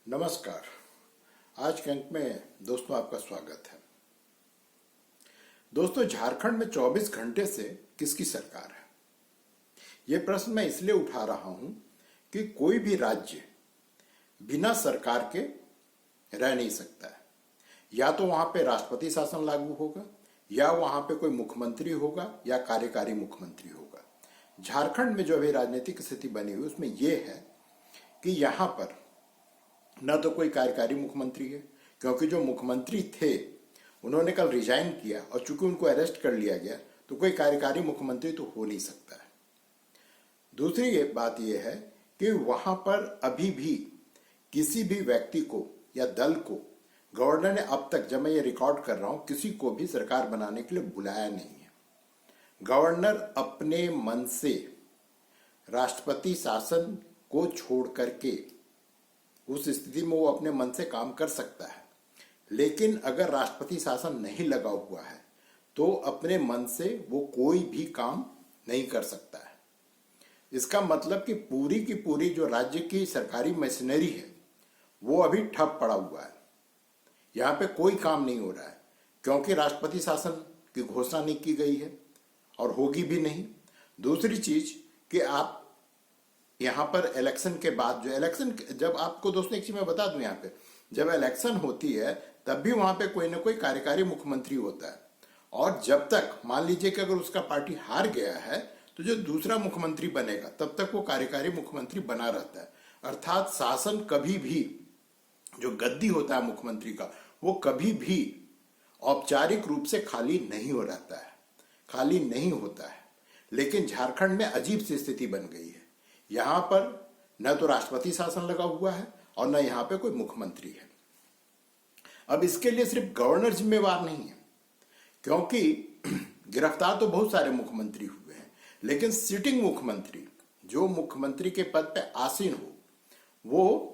नमस्कार। आज के अंक में दोस्तों आपका स्वागत है। दोस्तों, झारखंड में 24 घंटे से किसकी सरकार है? यह प्रश्न मैं इसलिए उठा रहा हूं कि कोई भी राज्य बिना सरकार के रह नहीं सकता है। या तो वहां पे राष्ट्रपति शासन लागू होगा, या वहां पे कोई मुख्यमंत्री होगा, या कार्यकारी मुख्यमंत्री होगा। झारखंड में जो अभी राजनीतिक स्थिति बनी हुई उसमें यह है कि यहां पर न तो कोई कार्यकारी मुख्यमंत्री है, क्योंकि जो मुख्यमंत्री थे उन्होंने कल रिजाइन किया, और चूंकि उनको अरेस्ट कर लिया गया तो कोई कार्यकारी मुख्यमंत्री तो हो नहीं सकता है। दूसरी बात यह है कि वहां पर अभी भी किसी भी व्यक्ति को या दल को गवर्नर ने अब तक, जब मैं ये रिकॉर्ड कर रहा हूं, किसी को भी सरकार बनाने के लिए बुलाया नहीं है। गवर्नर अपने मन से राष्ट्रपति शासन को छोड़ करके उस स्थिति में वो अपने मन से काम कर सकता है, लेकिन अगर राष्ट्रपति शासन नहीं लगा हुआ है तो अपने मन से वो कोई भी काम नहीं कर सकता है। इसका मतलब कि पूरी की पूरी जो राज्य की सरकारी मशीनरी है वो अभी ठप पड़ा हुआ है। यहाँ पे कोई काम नहीं हो रहा है, क्योंकि राष्ट्रपति शासन की घोषणा नहीं की गई है और होगी भी नहीं। दूसरी चीज कि आप यहाँ पर इलेक्शन के बाद, जो इलेक्शन जब आपको दोस्तों एक चीज मैं बता दूं, यहाँ पे जब इलेक्शन होती है तब भी वहां पे कोई ना कोई कार्यकारी मुख्यमंत्री होता है, और जब तक मान लीजिए कि अगर उसका पार्टी हार गया है तो जो दूसरा मुख्यमंत्री बनेगा तब तक वो कार्यकारी मुख्यमंत्री बना रहता है। अर्थात शासन कभी भी, जो गद्दी होता है मुख्यमंत्री का, वो कभी भी औपचारिक रूप से खाली नहीं हो रहता है, खाली नहीं होता है। लेकिन झारखंड में अजीब सी स्थिति बन गई है। यहां पर न तो राष्ट्रपति शासन लगा हुआ है और न यहां पे कोई मुख्यमंत्री है। अब इसके लिए सिर्फ गवर्नर जिम्मेवार नहीं है, क्योंकि गिरफ्तार तो बहुत सारे मुख्यमंत्री हुए हैं, लेकिन सिटिंग मुख्यमंत्री, जो मुख्यमंत्री के पद पे आसीन हो, वो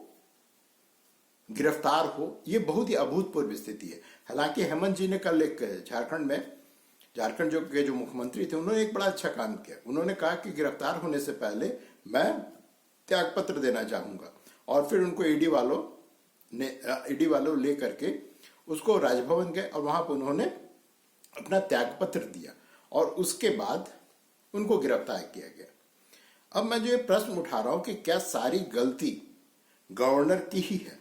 गिरफ्तार हो, ये बहुत ही अभूतपूर्व स्थिति है। हालांकि हेमंत जी ने कल एक झारखंड जो मुख्यमंत्री थे, उन्होंने एक बड़ा अच्छा काम किया। उन्होंने कहा कि गिरफ्तार होने से पहले मैं त्यागपत्र देना चाहूंगा, और फिर उनको ईडी वालों ले करके उसको राजभवन गए और वहां पर उन्होंने अपना त्यागपत्र दिया, और उसके बाद उनको गिरफ्तार किया गया। अब मैं जो ये प्रश्न उठा रहा हूं कि क्या सारी गलती गवर्नर की ही है?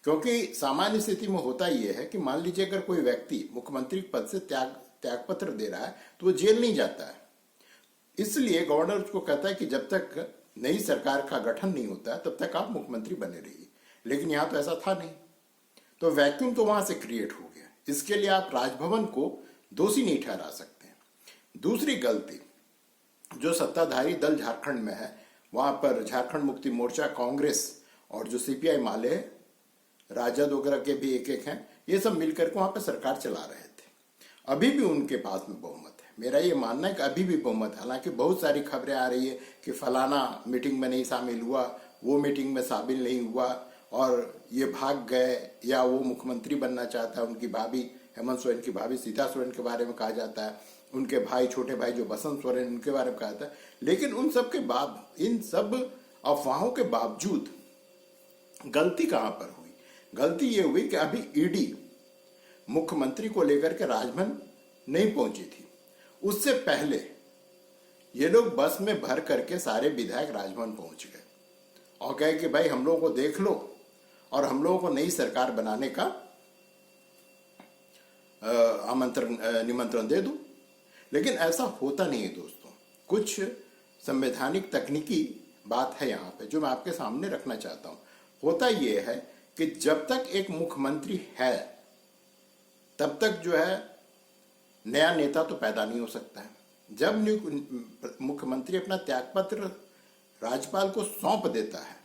क्योंकि सामान्य स्थिति में होता यह है कि मान लीजिए अगर कोई व्यक्ति मुख्यमंत्री पद से त्यागपत्र दे रहा है तो वो जेल नहीं जाता है। इसलिए गवर्नर उसको कहता है कि जब तक नई सरकार का गठन नहीं होता तब तक आप मुख्यमंत्री बने रहिए। लेकिन यहां तो ऐसा था नहीं, तो वैक्यूम तो वहां से क्रिएट हो गया। इसके लिए आप राजभवन को दोषी नहीं ठहरा सकते हैं। दूसरी गलती जो सत्ताधारी दल झारखंड में है, वहां पर झारखंड मुक्ति मोर्चा, कांग्रेस और जो सीपीआई माले, राजद वगैरह के भी एक हैं, ये सब मिलकर के वहां पर सरकार चला रहे थे। अभी भी उनके पास में बहुमत है। मेरा ये मानना है कि अभी भी बहुमत है। हालांकि बहुत सारी खबरें आ रही है कि फलाना मीटिंग में नहीं शामिल हुआ, वो मीटिंग में शामिल नहीं हुआ और ये भाग गए, या वो मुख्यमंत्री बनना चाहता है। उनकी भाभी, हेमंत सोरेन की भाभी सीता सोरेन के बारे में कहा जाता है, उनके भाई, छोटे भाई जो बसंत सोरेन, उनके बारे में कहा जाता है। लेकिन उन सब के बाद, इन सब अफवाहों के बावजूद गलती कहां पर हुई? गलती ये हुई कि अभी ईडी मुख्यमंत्री को लेकर के राजभवन नहीं पहुंची थी। उससे पहले ये लोग बस में भर करके सारे विधायक राजभवन पहुंच गए और कहे कि भाई हम लोगों को देख लो और हम लोगों को नई सरकार बनाने का निमंत्रण दे दो। लेकिन ऐसा होता नहीं है दोस्तों। कुछ संवैधानिक तकनीकी बात है यहाँ पे जो मैं आपके सामने रखना चाहता हूं। होता यह है कि जब तक एक मुख्यमंत्री है तब तक जो है नया नेता तो पैदा नहीं हो सकता है। जब मुख्यमंत्री अपना त्यागपत्र राज्यपाल को सौंप देता है,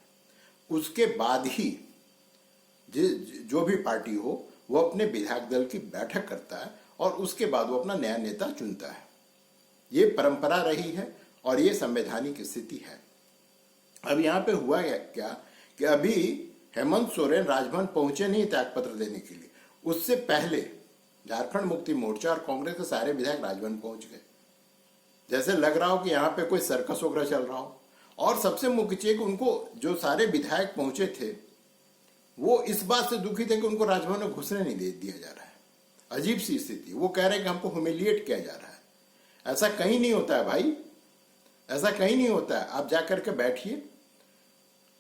उसके बाद ही जो भी पार्टी हो वो अपने विधायक दल की बैठक करता है और उसके बाद वो अपना नया नेता चुनता है। ये परंपरा रही है और ये संवैधानिक स्थिति है। अब यहाँ पे हुआ क्या कि अभी हेमंत सोरेन राजभवन पहुंचे नहीं त्यागपत्र देने के लिए। उससे पहले झारखंड मुक्ति मोर्चा और कांग्रेस के सारे विधायक राजभवन पहुंच गए। जैसे लग रहा हो कि यहाँ पे कोई सर्कस वगैरह चल रहा हो। और सबसे मुख्य चीज, उनको जो सारे विधायक पहुंचे थे वो इस बात से दुखी थे कि उनको राजभवन में घुसने नहीं दे दिया जा रहा है। अजीब सी स्थिति। वो कह रहे हैं कि हमको ह्यूमिलिएट किया जा रहा है। ऐसा कहीं नहीं होता है भाई, ऐसा कहीं नहीं होता है। आप जाकर के बैठिए,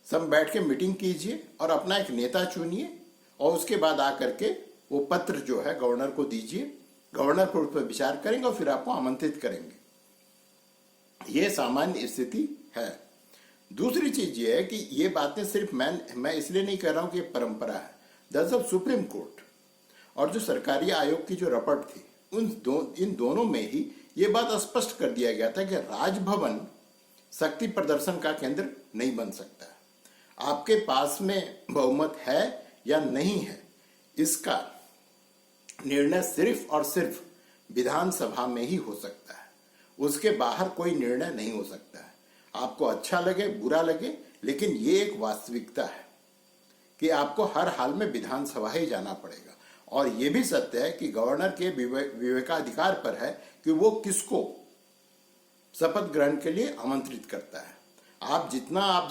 सब बैठ के मीटिंग कीजिए और अपना एक नेता चुनिए और उसके बाद आकर के वो पत्र जो है गवर्नर को दीजिए। गवर्नर पर उस पर विचार करेंगे और फिर आपको आमंत्रित करेंगे। ये सामान्य स्थिति है। दूसरी चीज ये है कि ये बातें सिर्फ मैं इसलिए नहीं कह रहा हूं कि ये परंपरा है। दरअसल सुप्रीम कोर्ट और जो सरकारी आयोग की जो रपट थी इन दोनों में ही ये बात स्पष्ट कर दिया गया था कि राजभवन शक्ति प्रदर्शन का केंद्र नहीं बन सकता। आपके पास में बहुमत है या नहीं है, इसका निर्णय सिर्फ और सिर्फ विधानसभा में ही हो सकता है। उसके बाहर कोई निर्णय नहीं हो सकता है। आपको अच्छा लगे बुरा लगे, लेकिन ये एक वास्तविकता है कि आपको हर हाल में विधानसभा ही जाना पड़ेगा। और ये भी सत्य है कि गवर्नर के विवेकाधिकार पर है कि वो किसको शपथ ग्रहण के लिए आमंत्रित करता है। आप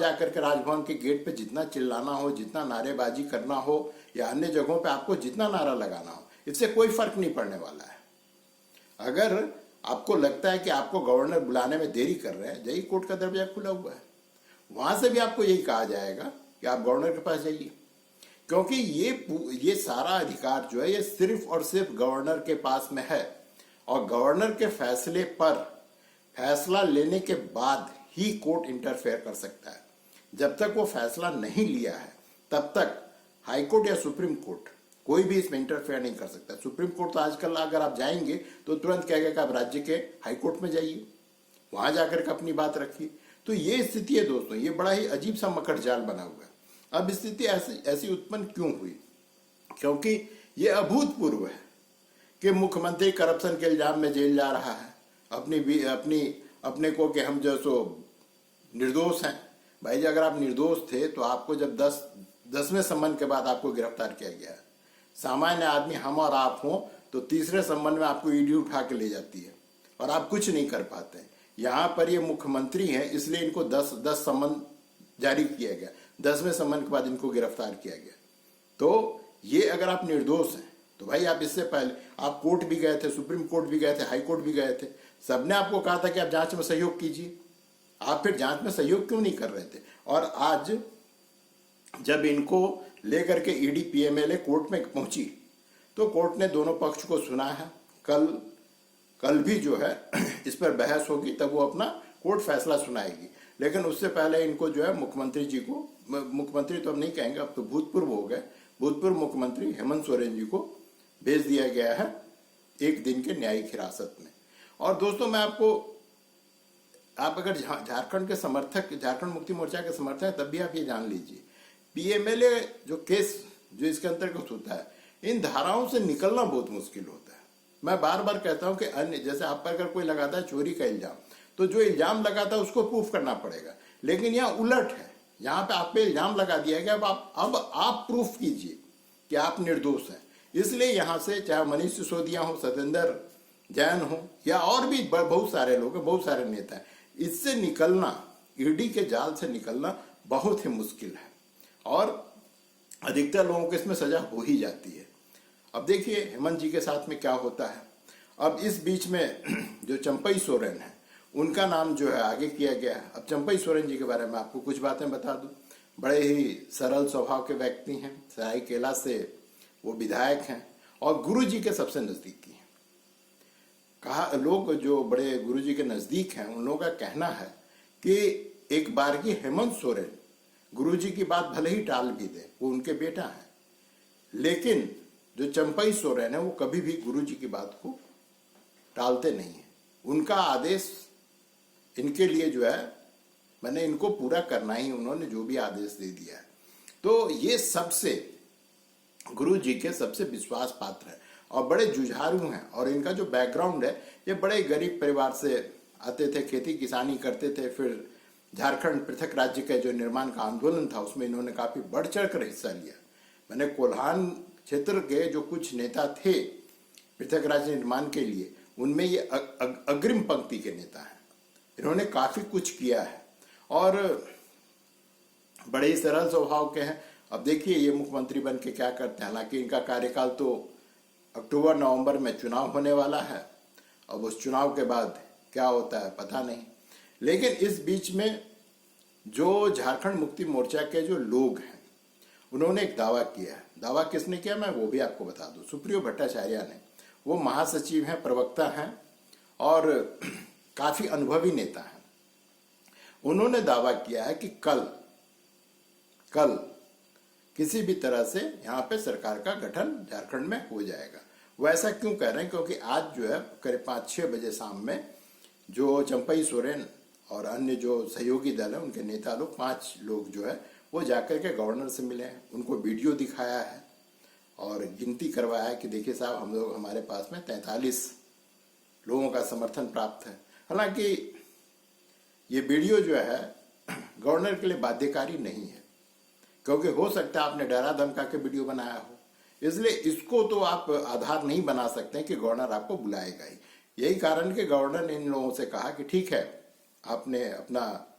जाकर के राजभवन के गेट पे जितना चिल्लाना हो, जितना नारेबाजी करना हो या अन्य जगहों पे आपको जितना नारा लगाना हो, इससे कोई फर्क नहीं पड़ने वाला है। अगर आपको लगता है कि आपको गवर्नर बुलाने में देरी कर रहे हैं, जाइए, कोर्ट का दरवाजा खुला हुआ है। वहां से भी आपको यही कहा जाएगा कि आप गवर्नर के पास जाइए, क्योंकि ये सारा अधिकार जो है ये सिर्फ और सिर्फ गवर्नर के पास में है। और गवर्नर के फैसले पर फैसला लेने के बाद ही कोर्ट इंटरफेयर कर सकता है। जब तक वो फैसला नहीं लिया है तब तक हाईकोर्ट या सुप्रीम कोर्ट कोई भी इसमें इंटरफेयर नहीं कर सकता। सुप्रीम कोर्ट तो आजकल अगर आप जाएंगे तो तुरंत कहेगा कि आप राज्य के हाईकोर्ट में जाइए, वहां जाकर के अपनी बात रखिए। तो ये स्थिति है दोस्तों, ये बड़ा ही अजीब सा मकर जाल बना हुआ है। अब स्थिति ऐसी उत्पन्न क्यों हुई? क्योंकि ये अभूतपूर्व है कि मुख्यमंत्री करप्शन के इल्जाम में जेल जा रहा है, अपने को कि हम जो सो निर्दोष हैं। भाई जी, अगर आप निर्दोष थे तो आपको जब 10वें सम्मन के बाद आपको गिरफ्तार किया गया है। सामान्य आदमी हम और आप हों तो तीसरे सम्मन में आपको ईडी उठा के ले जाती है और आप कुछ नहीं कर पाते। यहाँ पर ये मुख्यमंत्री हैं, इसलिए इनको 10 सम्मन जारी किया गया। 10वें सम्मन के बाद इनको गिरफ्तार किया गया। तो ये अगर आप निर्दोष हैं तो भाई आप इससे पहले आप कोर्ट भी गए थे, सुप्रीम कोर्ट भी गए थे, हाई कोर्ट भी गए थे। सबने आपको कहा था कि आप जांच में सहयोग कीजिए। आप फिर जांच में सहयोग क्यों नहीं कर रहे थे? और आज जब इनको लेकर के ईडी पीएमएलए कोर्ट में पहुंची तो कोर्ट ने दोनों पक्ष को सुना है। कल भी जो है इस पर बहस होगी, तब वो अपना कोर्ट फैसला सुनाएगी। लेकिन उससे पहले इनको जो है मुख्यमंत्री जी को, मुख्यमंत्री तो अब नहीं कहेंगे, अब तो भूतपूर्व हो गए, भूतपूर्व मुख्यमंत्री हेमंत सोरेन जी को भेज दिया गया है 1 दिन के न्यायिक हिरासत में। और दोस्तों मैं आप अगर झारखंड के समर्थक, झारखंड मुक्ति मोर्चा के समर्थक हैं, तब भी आप ये जान लीजिए, पीएमएलए जो केस जो इसके अंतर्गत होता है, इन धाराओं से निकलना बहुत मुश्किल होता है। मैं बार बार कहता हूं कि अन्य जैसे आप पर अगर कोई लगाता है चोरी का इल्जाम, तो जो इल्जाम लगाता है उसको प्रूफ करना पड़ेगा। लेकिन यहाँ उलट है, यहाँ पे आप पे इल्जाम लगा दिया गया, अब आप प्रूफ कीजिए कि आप निर्दोष हैं। इसलिए यहाँ से चाहे मनीष सिसोदिया हो, सत्येंद्र जैन हो या और भी बहुत सारे लोग हैं, बहुत सारे नेता हैं, इससे निकलना, ईडी के जाल से निकलना बहुत ही मुश्किल है और अधिकतर लोगों को इसमें सजा हो ही जाती है। अब देखिए हेमंत जी के साथ में क्या होता है। अब इस बीच में जो चंपई सोरेन है उनका नाम जो है आगे किया गया है। अब चंपई सोरेन जी के बारे में आपको कुछ बातें बता दूं। बड़े ही सरल स्वभाव के व्यक्ति हैं, सरायकेला से वो विधायक हैं और गुरु जी के सबसे नजदीकी हैं। लोग जो बड़े गुरु जी के नजदीक हैं उन लोगों का कहना है कि एक बार की हेमंत सोरेन गुरुजी की बात भले ही टाल भी दे, वो उनके बेटा है, लेकिन जो चंपई सोरेन है वो कभी भी गुरुजी की बात को टालते नहीं है। उनका आदेश इनके लिए जो है, मैंने इनको पूरा करना ही, उन्होंने जो भी आदेश दे दिया है। तो ये सबसे गुरुजी के सबसे विश्वास पात्र है और बड़े जुझारू हैं। और इनका जो बैकग्राउंड है, ये बड़े गरीब परिवार से आते थे, खेती किसानी करते थे। फिर झारखंड पृथक राज्य का जो निर्माण का आंदोलन था उसमें इन्होंने काफी बढ़ चढ़ कर हिस्सा लिया। मैंने कोल्हान क्षेत्र के जो कुछ नेता थे पृथक राज्य निर्माण के लिए, उनमें ये अग्रिम पंक्ति के नेता हैं। इन्होंने काफी कुछ किया है और बड़े ही सरल स्वभाव के हैं अब देखिए ये मुख्यमंत्री बन के क्या करते हैं। हालांकि इनका कार्यकाल तो अक्टूबर नवंबर में चुनाव होने वाला है। अब उस चुनाव के बाद क्या होता है पता नहीं। लेकिन इस बीच में जो झारखंड मुक्ति मोर्चा के जो लोग हैं उन्होंने एक दावा किया है। दावा किसने किया मैं वो भी आपको बता दूं। सुप्रियो भट्टाचार्य ने, वो महासचिव हैं, प्रवक्ता हैं और काफी अनुभवी नेता हैं। उन्होंने दावा किया है कि कल किसी भी तरह से यहाँ पे सरकार का गठन झारखंड में हो जाएगा। वो ऐसा क्यों कह रहे हैं? क्योंकि आज जो है करीब 5-6 बजे शाम में जो चंपई सोरेन और अन्य जो सहयोगी दल है उनके नेता लोग 5 लोग जो है वो जाकर के गवर्नर से मिले हैं, उनको वीडियो दिखाया है और गिनती करवाया है कि देखिए साहब हम लोग, हमारे पास में 43 लोगों का समर्थन प्राप्त है। हालांकि ये वीडियो जो है गवर्नर के लिए बाध्यकारी नहीं है, क्योंकि हो सकता है आपने डरा धमका के वीडियो बनाया हो, इसलिए इसको तो आप आधार नहीं बना सकते कि गवर्नर आपको बुलाएगा ही। यही कारण कि गवर्नर ने इन लोगों से कहा कि ठीक है, आपने अपना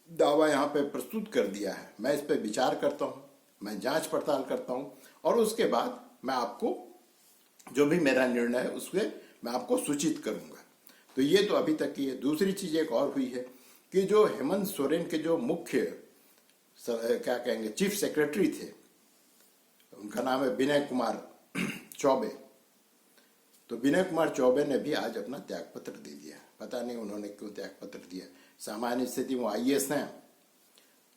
दावा यहाँ पे प्रस्तुत कर दिया है, मैं इस पे विचार करता हूँ, मैं जांच पड़ताल करता हूँ और उसके बाद मैं आपको जो भी मेरा निर्णय है उसके मैं आपको सूचित करूंगा। तो ये तो अभी तक की है। दूसरी चीज एक और हुई है कि जो हेमंत सोरेन के जो मुख्य क्या कहेंगे चीफ सेक्रेटरी थे, उनका नाम है विनय कुमार चौबे। तो विनय कुमार चौबे ने भी आज अपना त्यागपत्र दे दिया। पता नहीं उन्होंने क्यों त्यागपत्र दिया। सामान्य स्थिति वो आईएएस हैं,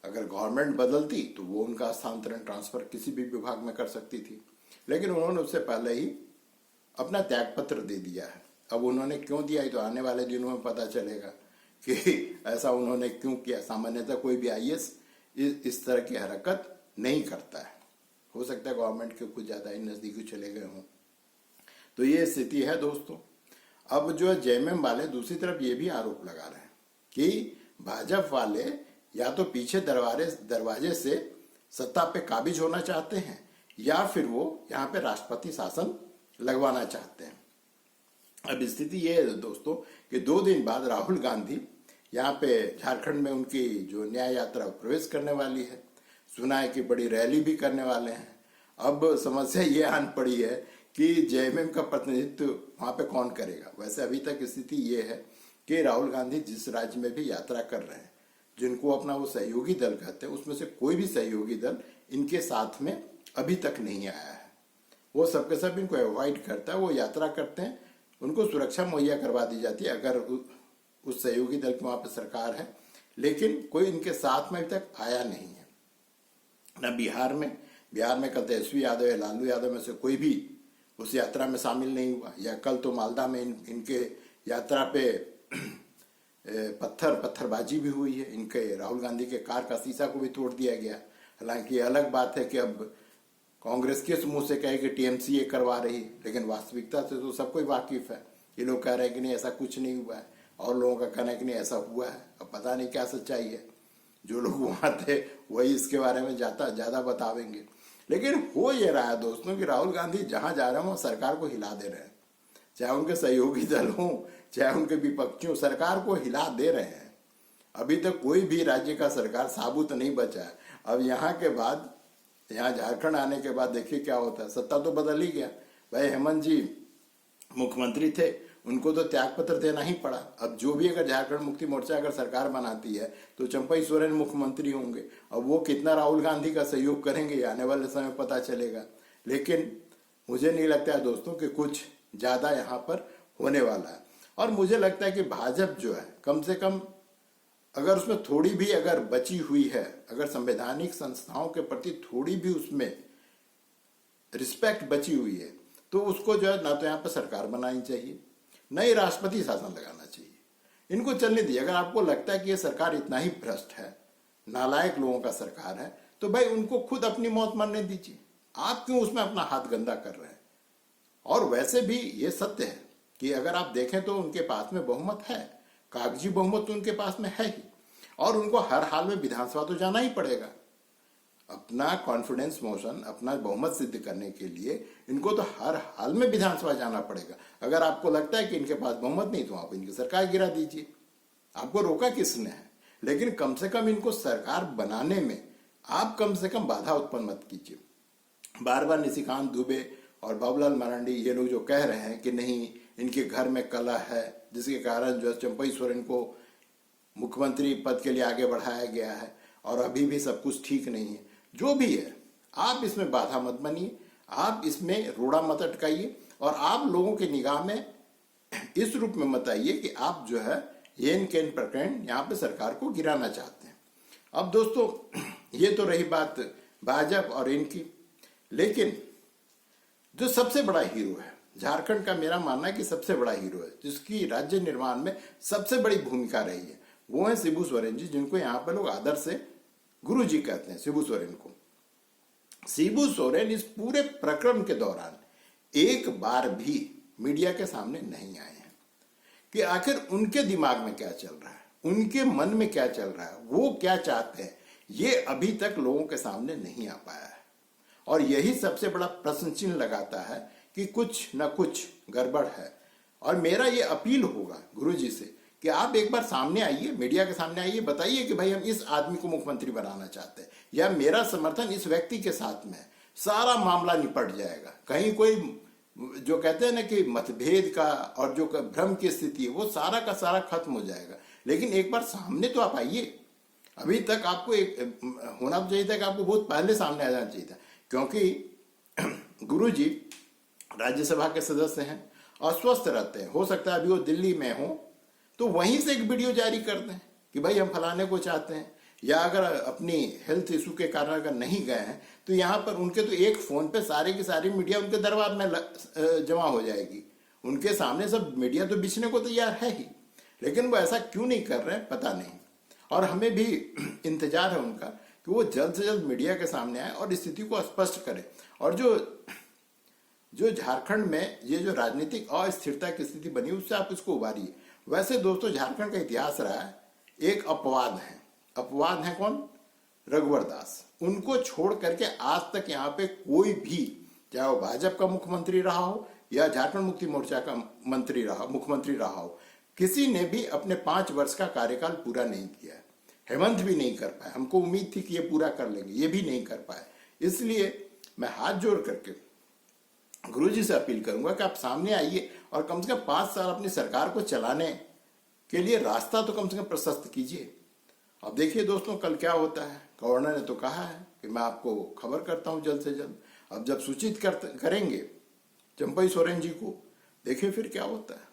अगर गवर्नमेंट बदलती तो वो उनका स्थानांतरण ट्रांसफर किसी भी विभाग में कर सकती थी, लेकिन उन्होंने उससे पहले ही अपना त्यागपत्र दे दिया है। अब उन्होंने क्यों दिया ये तो आने वाले दिनों में पता चलेगा कि ऐसा उन्होंने क्यों किया। सामान्यतः कोई भी आईएएस इस तरह की हरकत नहीं करता है। हो सकता है गवर्नमेंट के कुछ ज्यादा ही नजदीकी चले गए हों। तो ये स्थिति है दोस्तों। अब जो जेएमएम वाले दूसरी तरफ ये भी आरोप लगा रहे हैं कि भाजपा वाले या तो पीछे दरवाजे से सत्ता पे काबिज होना चाहते हैं या फिर वो यहाँ पे राष्ट्रपति शासन लगवाना चाहते हैं। अब स्थिति ये है दोस्तों कि 2 दिन बाद राहुल गांधी यहाँ पे झारखंड में उनकी जो न्याय यात्रा प्रवेश करने वाली है। सुना है कि बड़ी रैली भी करने वाले हैं। अब समस्या ये आन पड़ी है कि जेएमएम का प्रतिनिधित्व वहां पे कौन करेगा। वैसे अभी तक स्थिति ये है कि राहुल गांधी जिस राज्य में भी यात्रा कर रहे हैं, जिनको अपना वो सहयोगी दल कहते हैं, उसमें से कोई भी सहयोगी दल इनके साथ में अभी तक नहीं आया है। वो सबके सब इनको अवॉइड करता है। वो यात्रा करते हैं, उनको सुरक्षा मुहैया करवा दी जाती है अगर उस सहयोगी दल की वहां पर सरकार है, लेकिन कोई इनके साथ में अभी तक आया नहीं है। न बिहार में कल तेजस्वी यादव या लालू यादव में से कोई भी उस यात्रा में शामिल नहीं हुआ, या कल तो मालदा में इनके यात्रा पे पत्थरबाजी भी हुई है। इनके राहुल गांधी के कार का शीशा को भी तोड़ दिया गया। हालांकि ये अलग बात है कि अब कांग्रेस किस मुंह से कहे कि टीएमसी ये करवा रही, लेकिन वास्तविकता से तो सब कोई वाकिफ है। ये लोग कह रहे हैं कि नहीं ऐसा कुछ नहीं हुआ है, और लोगों का कहना है कि नहीं ऐसा हुआ है। अब पता नहीं क्या सच्चाई है। जो लोग वहां थे वही इसके बारे में ज्यादा बतावेंगे। लेकिन हो ये रहा है दोस्तों कि राहुल गांधी जहां जा रहे हैं वो सरकार को हिला दे रहे हैं। चाहे उनके सहयोगी दल हो, चाहे उनके विपक्षी हो, सरकार को हिला दे रहे हैं। अभी तक कोई भी राज्य का सरकार साबुत नहीं बचा है। अब यहाँ के बाद, यहाँ झारखंड आने के बाद देखिए क्या होता है। सत्ता तो बदल ही गया। भाई हेमंत जी मुख्यमंत्री थे, उनको तो त्यागपत्र देना ही पड़ा। अब जो भी अगर झारखंड मुक्ति मोर्चा अगर सरकार बनाती है तो चंपई सोरेन मुख्यमंत्री होंगे। अब वो कितना राहुल गांधी का सहयोग करेंगे आने वाले समय पता चलेगा। लेकिन मुझे नहीं लगता है दोस्तों कि कुछ ज्यादा यहाँ पर होने वाला है। और मुझे लगता है कि भाजपा जो है कम से कम अगर उसमें थोड़ी भी अगर बची हुई है, अगर संवैधानिक संस्थाओं के प्रति थोड़ी भी उसमें रिस्पेक्ट बची हुई है, तो उसको जो है ना तो यहाँ पर सरकार बनानी चाहिए, न ही राष्ट्रपति शासन लगाना चाहिए। इनको चलने दिए। अगर आपको लगता है कि ये सरकार इतना ही भ्रष्ट है, नालायक लोगों का सरकार है, तो भाई उनको खुद अपनी मौत मरने दीजिए। आप क्यों उसमें अपना हाथ गंदा कर रहे हैं? और वैसे भी ये सत्य है कि अगर आप देखें तो उनके पास में बहुमत है, कागजी बहुमत तो उनके पास में है ही, और उनको हर हाल में विधानसभा तो जाना ही पड़ेगा। अपना कॉन्फिडेंस मोशन, अपना बहुमत सिद्ध करने के लिए इनको तो हर हाल में विधानसभा जाना पड़ेगा। अगर आपको लगता है कि इनके पास बहुमत नहीं तो आप इनकी सरकार गिरा दीजिए। आपको रोका किसने है? लेकिन कम से कम इनको सरकार बनाने में आप कम से कम बाधा उत्पन्न मत कीजिए। बार बार निशिकांत दुबे और बाबूलाल मरांडी ये लोग जो कह रहे हैं कि नहीं, इनके घर में कलह है, जिसके कारण जो चंपई सोरेन को मुख्यमंत्री पद के लिए आगे बढ़ाया गया है और अभी भी सब कुछ ठीक नहीं है, जो भी है आप इसमें बाधा मत बनिए, आप इसमें रोड़ा मत अटकाइए और आप लोगों की निगाह में इस रूप में मत आइए कि आप जो है येन केन प्रकरण यहाँ पे सरकार को गिराना चाहते हैं। अब दोस्तों, ये तो रही बात भाजपा और इनकी, लेकिन जो सबसे बड़ा हीरो है झारखंड का, मेरा मानना है कि सबसे बड़ा हीरो है, जिसकी राज्य निर्माण में सबसे बड़ी भूमिका रही है, वो है शिबू सोरेन जी, जिनको यहाँ पर लोग आदर से गुरु जी कहते हैं, शिबू सोरेन को। शिबू सोरेन इस पूरे प्रकरण के दौरान एक बार भी मीडिया के सामने नहीं आए हैं कि आखिर उनके दिमाग में क्या चल रहा है, उनके मन में क्या चल रहा है, वो क्या चाहते हैं, ये अभी तक लोगों के सामने नहीं आ पाया है। और यही सबसे बड़ा प्रश्न चिन्ह लगाता है कि कुछ न कुछ गड़बड़ है। और मेरा ये अपील होगा गुरुजी से कि आप एक बार सामने आइए, मीडिया के सामने आइए, बताइए कि भाई हम इस आदमी को मुख्यमंत्री बनाना चाहते हैं या मेरा समर्थन इस व्यक्ति के साथ में है, सारा मामला निपट जाएगा। कहीं कोई जो कहते हैं ना कि मतभेद का और जो भ्रम की स्थिति है वो सारा का सारा खत्म हो जाएगा। लेकिन एक बार सामने तो आप आइए। अभी तक आपको एक होना चाहिए था कि आपको बहुत पहले सामने आ जाना चाहिए था, क्योंकि गुरुजी राज्यसभा के सदस्य हैं, अस्वस्थ रहते हैं, हो सकता है अभी वो दिल्ली में हो तो वहीं से एक वीडियो जारी कर दें कि भाई हम फलाने को चाहते हैं, या अगर अपनी हेल्थ इशू के कारण अगर नहीं गए हैं तो यहाँ पर उनके तो एक फोन पे सारी की सारी मीडिया उनके दरबार में जमा हो जाएगी, उनके सामने सब मीडिया तो बिछने को तैयार है ही, लेकिन वो ऐसा क्यों नहीं कर रहे हैं पता नहीं। और हमें भी इंतजार है उनका कि वो जल्द से जल्द मीडिया के सामने आए और स्थिति को स्पष्ट करें। और जो झारखंड में ये जो राजनीतिक अस्थिरता की स्थिति बनी उससे आप इसको उबारिए। वैसे दोस्तों, झारखंड का इतिहास रहा है, एक अपवाद है कौन? रघुवर दास। उनको छोड़ करके आज तक यहाँ पे कोई भी, चाहे वो भाजपा का मुख्यमंत्री रहा हो या झारखंड मुक्ति मोर्चा का मुख्यमंत्री रहा हो, किसी ने भी अपने 5 वर्ष का कार्यकाल पूरा नहीं किया। हेमंत भी नहीं कर पाए, हमको उम्मीद थी कि ये पूरा कर लेंगे, ये भी नहीं कर पाए। इसलिए मैं हाथ जोड़ करके गुरुजी से अपील करूंगा कि आप सामने आइए और कम से कम 5 साल अपनी सरकार को चलाने के लिए रास्ता तो कम से कम प्रशस्त कीजिए। अब देखिए दोस्तों, कल क्या होता है। गवर्नर ने तो कहा है कि मैं आपको खबर करता हूं जल्द से जल्द। अब जब सूचित करेंगे चंपई सोरेन जी को, देखिए फिर क्या होता है,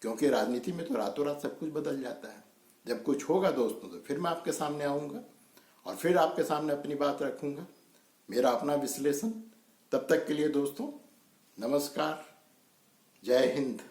क्योंकि राजनीति में तो रातों रात सब कुछ बदल जाता है। जब कुछ होगा दोस्तों तो फिर मैं आपके सामने आऊंगा और फिर आपके सामने अपनी बात रखूंगा, मेरा अपना विश्लेषण। तब तक के लिए दोस्तों नमस्कार, जय हिंद।